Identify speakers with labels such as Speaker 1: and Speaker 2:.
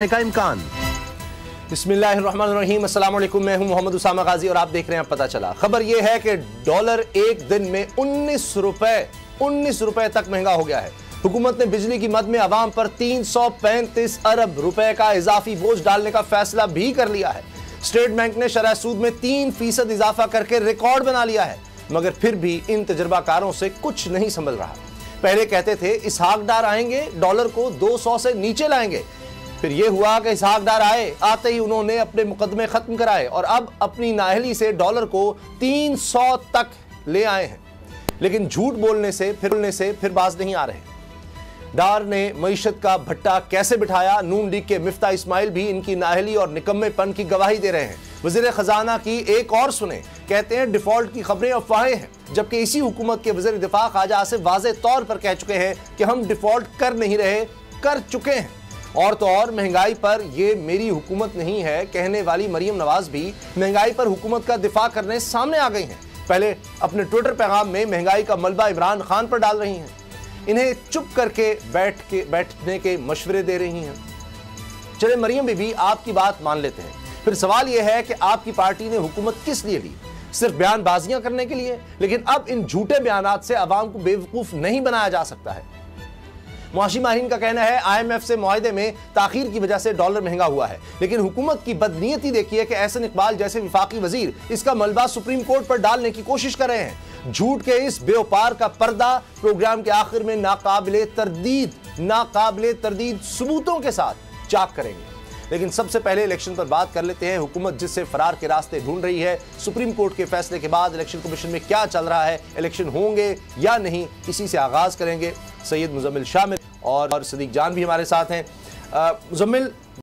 Speaker 1: का इम्कान। बिस्मिल्लाहिर्रहमानिर्रहीम, अस्सलाम वालेकुम। मैं हूं मोहम्मद उसामा गाजी और आप देख रहे हैं पता चला। खबर यह है कि डॉलर एक दिन में 19 रुपए तक महंगा हो गया है। हुकूमत ने बिजली की मद में अवाम पर 335 अरब रुपए का इजाफी बोझ डालने का फैसला भी कर लिया है। स्टेट बैंक ने शरह सूद में 3% इजाफा करके रिकॉर्ड बना लिया है, मगर फिर भी इन तजर्बाकारों से कुछ नहीं संभल रहा। पहले कहते थे इसहाक डार आएंगे, डॉलर को 200 से नीचे लाएंगे। फिर यह हुआ कि इसहाक डार आते ही उन्होंने अपने मुकदमे खत्म कराए और अब अपनी नाअहली से डॉलर को 300 तक ले आए हैं। लेकिन झूठ बोलने से फिर बाज नहीं आ रहे। डार ने मईशत का भट्टा कैसे बिठाया, नून लीग के मिफ्ता इस्माइल भी इनकी नाअहली और निकम्मेपन की गवाही दे रहे हैं। वज़ीर खजाना की एक और सुने, कहते हैं डिफॉल्ट की खबरें अफवाहें हैं, जबकि इसी हुकूमत के वज़ीर दिफा ख्वाजा आसिफ वाज़े तौर पर कह चुके हैं कि हम डिफॉल्ट कर नहीं रहे, कर चुके हैं। और तो और महंगाई पर यह मेरी हुकूमत नहीं है कहने वाली मरियम नवाज भी महंगाई पर हुकूमत का दिफा करने सामने आ गई हैं। पहले अपने ट्विटर पैगाम में महंगाई का मलबा इमरान खान पर डाल रही हैं, इन्हें चुप करके बैठने के मशवरे दे रही हैं। चले मरियम बीबी, आपकी बात मान लेते हैं। फिर सवाल यह है कि आपकी पार्टी ने हुकूमत किस लिए ली? सिर्फ बयानबाजियां करने के लिए? लेकिन अब इन झूठे बयानात से अवाम को बेवकूफ नहीं बनाया जा सकता है। मुआशी माहिरीन का कहना है IMF से मुआहदे में ताखीर की वजह से डॉलर महंगा हुआ है, लेकिन हुकूमत की बदनीयती देखिए कि एहसन इकबाल जैसे विफाकी वजीर इसका मलबा सुप्रीम कोर्ट पर डालने की कोशिश कर रहे हैं। झूठ के इस बेवपार का पर्दा प्रोग्राम के आखिर में नाकाबिले तरदीद सबूतों के साथ चाक करेंगे। लेकिन सबसे पहले इलेक्शन पर बात कर लेते हैं। हुकूमत जिससे फरार के रास्ते ढूंढ रही है, सुप्रीम कोर्ट के फैसले के बाद इलेक्शन कमीशन में क्या चल रहा है, इलेक्शन होंगे या नहीं, इसी से आगाज करेंगे। सैयद मुजम्मिल शामिल और सदीक जान भी हमारे साथ हैं। मुजम्मिल,